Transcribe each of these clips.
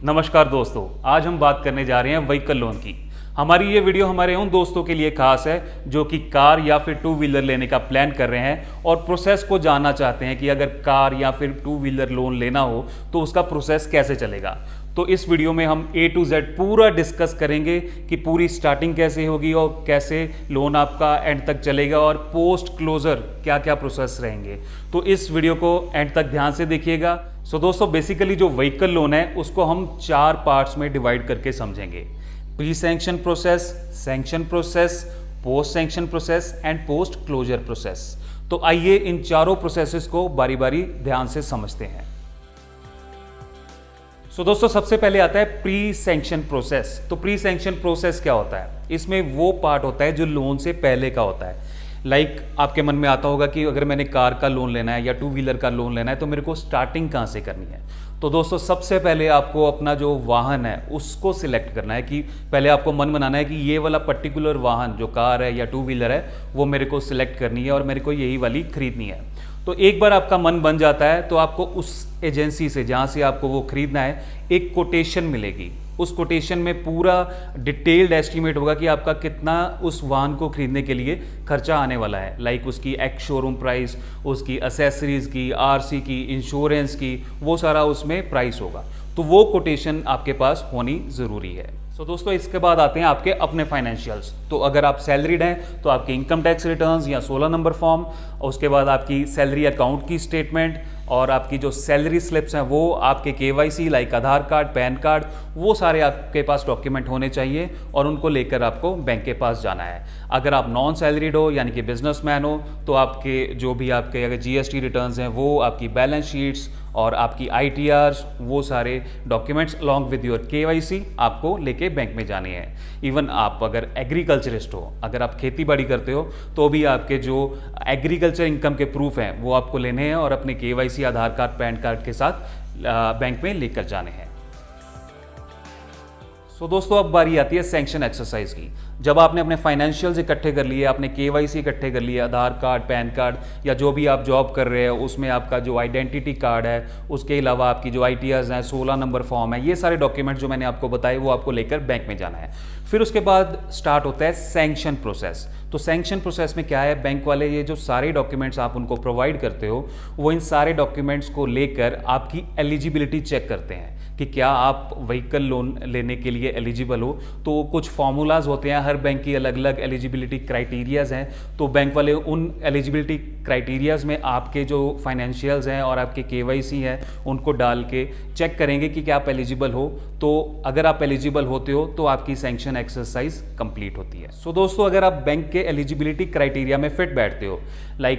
नमस्कार दोस्तों, आज हम बात करने जा रहे हैं व्हीकल लोन की। हमारी ये वीडियो हमारे उन दोस्तों के लिए खास है जो कि कार या फिर टू व्हीलर लेने का प्लान कर रहे हैं और प्रोसेस को जानना चाहते हैं कि अगर कार या फिर टू व्हीलर लोन लेना हो तो उसका प्रोसेस कैसे चलेगा। तो इस वीडियो में हम A to Z पूरा डिस्कस करेंगे कि पूरी स्टार्टिंग कैसे होगी और कैसे लोन आपका एंड तक चलेगा और पोस्ट क्लोजर क्या क्या प्रोसेस रहेंगे। तो इस वीडियो को एंड तक ध्यान से देखिएगा। दोस्तों बेसिकली जो व्हीकल लोन है उसको हम 4 पार्ट्स में डिवाइड करके समझेंगे। Pre sanction process, sanction process, post sanction process and post closure process. तो आइए इन चारों प्रोसेसेस को बारी बारी ध्यान से समझते हैं। दोस्तों सबसे पहले आता है प्री सैंक्शन प्रोसेस। तो प्री सैंक्शन प्रोसेस क्या होता है? इसमें वो पार्ट होता है जो लोन से पहले का होता है। आपके मन में आता होगा कि अगर मैंने कार का लोन लेना है या टू व्हीलर का लोन लेना है तो मेरे को स्टार्टिंग कहाँ से करनी है। तो दोस्तों सबसे पहले आपको अपना जो वाहन है उसको सिलेक्ट करना है कि पहले आपको मन बनाना है कि ये वाला पर्टिकुलर वाहन जो कार है या टू व्हीलर है वो मेरे को सिलेक्ट करनी है और मेरे को यही वाली खरीदनी है। तो एक बार आपका मन बन जाता है तो आपको उस एजेंसी से जहाँ से आपको वो खरीदना है एक कोटेशन मिलेगी। उस कोटेशन में पूरा डिटेल्ड एस्टीमेट होगा कि आपका कितना उस वाहन को खरीदने के लिए खर्चा आने वाला है। उसकी एक्स शोरूम प्राइस, उसकी एसेसरीज़ की, आरसी की, इंश्योरेंस की, वो सारा उसमें प्राइस होगा। तो वो कोटेशन आपके पास होनी ज़रूरी है। दोस्तों इसके बाद आते हैं आपके अपने फाइनेंशियल्स। तो अगर आप सैलरीड हैं तो आपके इनकम टैक्स रिटर्न्स या 16 नंबर फॉर्म, उसके बाद आपकी सैलरी अकाउंट की स्टेटमेंट और आपकी जो सैलरी स्लिप्स हैं वो आपके KYC आधार कार्ड, पैन कार्ड, वो सारे आपके पास डॉक्यूमेंट होने चाहिए और उनको लेकर आपको बैंक के पास जाना है। अगर आप नॉन सैलरीड हो यानी कि बिजनेसमैन हो तो आपके जो भी आपके अगर GST रिटर्न्स हैं वो, आपकी बैलेंस शीट्स और आपकी ITRs, वो सारे documents along with your KYC आपको लेके बैंक में जाने हैं। इवन आप अगर एग्रीकल्चरिस्ट हो, अगर आप खेती बाड़ी करते हो तो भी आपके जो एग्रीकल्चर इनकम के प्रूफ हैं वो आपको लेने हैं और अपने KYC, आधार कार्ड, पैन कार्ड के साथ बैंक में लेकर जाने हैं। दोस्तों अब बारी आती है सैंक्शन एक्सरसाइज की। जब आपने अपने फाइनेंशियल्स इकट्ठे कर लिए, आपने KYC इकट्ठे कर लिए, आधार कार्ड, पैन कार्ड या जो भी आप जॉब कर रहे हो उसमें आपका जो आइडेंटिटी कार्ड है, उसके अलावा आपकी जो ITRs हैं, 16 नंबर फॉर्म है, ये सारे डॉक्यूमेंट जो मैंने आपको बताए वो आपको लेकर बैंक में जाना है। फिर उसके बाद स्टार्ट होता है सैंक्शन प्रोसेस। तो सैंक्शन प्रोसेस में क्या है, बैंक वाले ये जो सारे डॉक्यूमेंट्स आप उनको प्रोवाइड करते हो वो इन सारे डॉक्यूमेंट्स को लेकर आपकी एलिजिबिलिटी चेक करते हैं कि क्या आप व्हीकल लोन लेने के लिए एलिजिबल हो। तो कुछ फॉर्मूलाज होते हैं, हर बैंक की अलग अलग एलिजिबिलिटी क्राइटेरियाज हैं। तो बैंक वाले उन एलिजिबिलिटी क्राइटेरियाज में आपके जो फाइनेंशियल्स हैं और आपके KYC हैं उनको डाल के चेक करेंगे कि क्या आप एलिजिबल हो। तो अगर आप एलिजिबल होते हो तो आपकी सैंक्शन एक्सरसाइज कंप्लीट होती है। दोस्तों अगर आप बैंक के एलिजिबिलिटी क्राइटेरिया में फिट बैठते हो,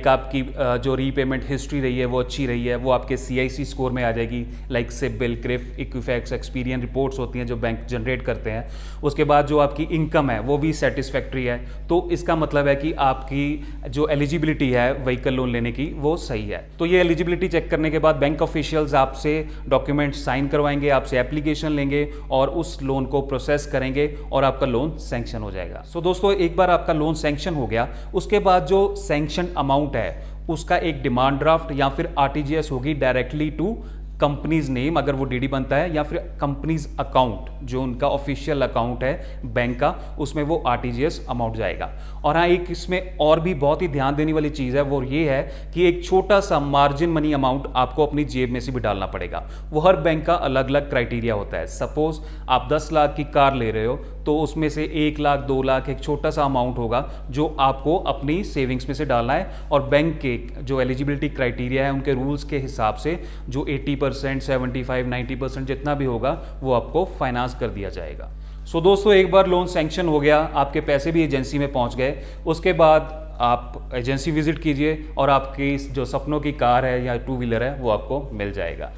आपकी जो रीपेमेंट हिस्ट्री रही है वो अच्छी रही है, वो आपके CIC स्कोर में आ जाएगी। CIBIL, CRIF, Equifax, Experian reports होती हैं जो बैंक जनरेट करते हैं। उसके बाद जो आपकी इनकम है वो भी सेटिस्फैक्ट्री है। तो इसका मतलब है कि आपकी जो एलिजिबिलिटी है व्हीकल लोन लेने की वो सही है। तो ये एलिजिबिलिटी चेक करने के बाद बैंक ऑफिशियल्स आपसे डॉक्यूमेंट साइन करवाएंगे, आपसे एप्लीकेशन लेंगे और उस लोन को प्रोसेस करेंगे और आपका लोन सैंक्शन हो जाएगा। दोस्तों एक बार आपका लोन सैंक्शन हो गया, उसके बाद जो सैंक्शन अमाउंट है उसका एक डिमांड ड्राफ्ट या फिर RTGS होगी डायरेक्टली टू कंपनीज नेम अगर वो DD बनता है, या फिर कंपनीज अकाउंट जो उनका ऑफिशियल अकाउंट है बैंक का, उसमें वो RTGS अमाउंट जाएगा। और हाँ, एक इसमें और भी बहुत ही ध्यान देने वाली चीज़ है, वो ये है कि एक छोटा सा मार्जिन मनी अमाउंट आपको अपनी जेब में से भी डालना पड़ेगा। वो हर बैंक का अलग अलग क्राइटेरिया होता है। सपोज आप 10 लाख की कार ले रहे हो तो उसमें से 1 लाख, 2 लाख एक छोटा सा अमाउंट होगा जो आपको अपनी सेविंग्स में से डालना है। और बैंक के जो एलिजिबिलिटी क्राइटेरिया है उनके रूल्स के हिसाब से जो 80%, 75%, 90% जितना भी होगा वो आपको फाइनेंस कर दिया जाएगा। दोस्तों एक बार लोन सैंक्शन हो गया, आपके पैसे भी एजेंसी में पहुंच गए, उसके बाद आप एजेंसी विजिट कीजिए और आपकी जो सपनों की कार है या टू व्हीलर है वो आपको मिल जाएगा।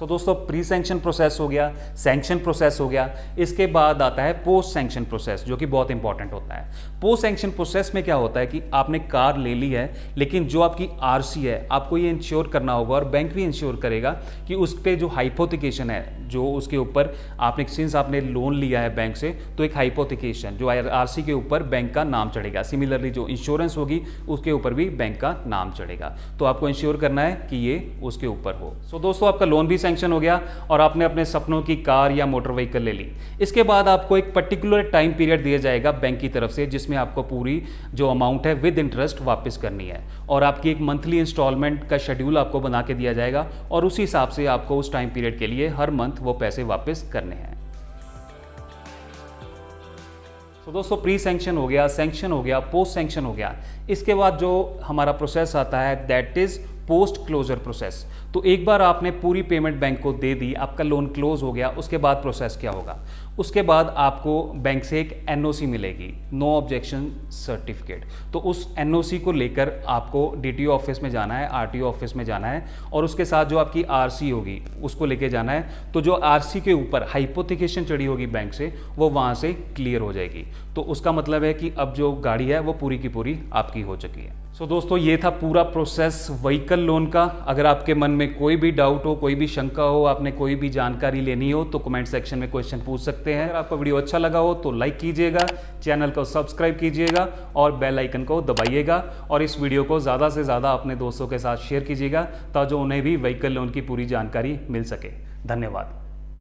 दोस्तों प्री सैंक्शन प्रोसेस हो गया, सैंक्शन प्रोसेस हो गया, इसके बाद आता है पोस्ट सैंक्शन प्रोसेस जो कि बहुत इंपॉर्टेंट होता है। पोस्ट सैंक्शन प्रोसेस में क्या होता है कि आपने कार ले ली है लेकिन जो आपकी RC है आपको ये इंश्योर करना होगा और बैंक भी इंश्योर करेगा कि उस पर जो हाइपोथिकेशन है जो उसके ऊपर आपने सिंस आपने लोन लिया है बैंक से, तो एक हाइपोथिकेशन जो आरसी के ऊपर बैंक का नाम चढ़ेगा। सिमिलरली जो इंश्योरेंस होगी उसके ऊपर भी बैंक का नाम चढ़ेगा। तो आपको इंश्योर करना है कि ये उसके ऊपर हो। सो दोस्तों, आपका लोन भी सैंक्शन हो गया और आपने अपने सपनों की कार या मोटर व्हीकल ले ली। इसके बाद आपको एक पर्टिकुलर टाइम पीरियड दिया जाएगा बैंक की तरफ से, जिसमें आपको पूरी जो अमाउंट है विद इंटरेस्ट वापस करनी है, और आपकी एक मंथली इंस्टॉलमेंट का शेड्यूल आपको बना के दिया जाएगा और उसी हिसाब से आपको उस टाइम पीरियड के लिए हर मंथ वो पैसे वापस करने हैं। तो दोस्तों, प्री सैंक्शन हो गया, सैंक्शन हो गया, पोस्ट सैंक्शन हो गया। इसके बाद जो हमारा प्रोसेस आता है that is post closure process. तो एक बार आपने पूरी पेमेंट बैंक को दे दी, आपका लोन क्लोज हो गया, उसके बाद प्रोसेस क्या होगा? उसके बाद आपको बैंक से एक एनओसी मिलेगी, नो ऑब्जेक्शन सर्टिफिकेट। तो उस एनओसी को लेकर आपको डीटीओ ऑफिस में जाना है, आरटीओ ऑफिस में जाना है, और उसके साथ जो आपकी आरसी होगी उसको लेके जाना है। तो जो आरसी के ऊपर हाइपोथिकेशन चढ़ी होगी बैंक से, वो वहाँ से क्लियर हो जाएगी। तो उसका मतलब है कि अब जो गाड़ी है वो पूरी की पूरी आपकी हो चुकी है। सो दोस्तों, ये था पूरा प्रोसेस व्हीकल लोन का। अगर आपके मन में कोई भी डाउट हो, कोई भी शंका हो, आपने कोई भी जानकारी लेनी हो, तो कमेंट सेक्शन में क्वेश्चन पूछ सकते हैं। अगर आपको वीडियो अच्छा लगा हो तो लाइक कीजिएगा, चैनल को सब्सक्राइब कीजिएगा और बेल आइकन को दबाइएगा, और इस वीडियो को ज़्यादा से ज़्यादा अपने दोस्तों के साथ शेयर कीजिएगा ताकि उन्हें भी व्हीकल लोन की पूरी जानकारी मिल सके। धन्यवाद।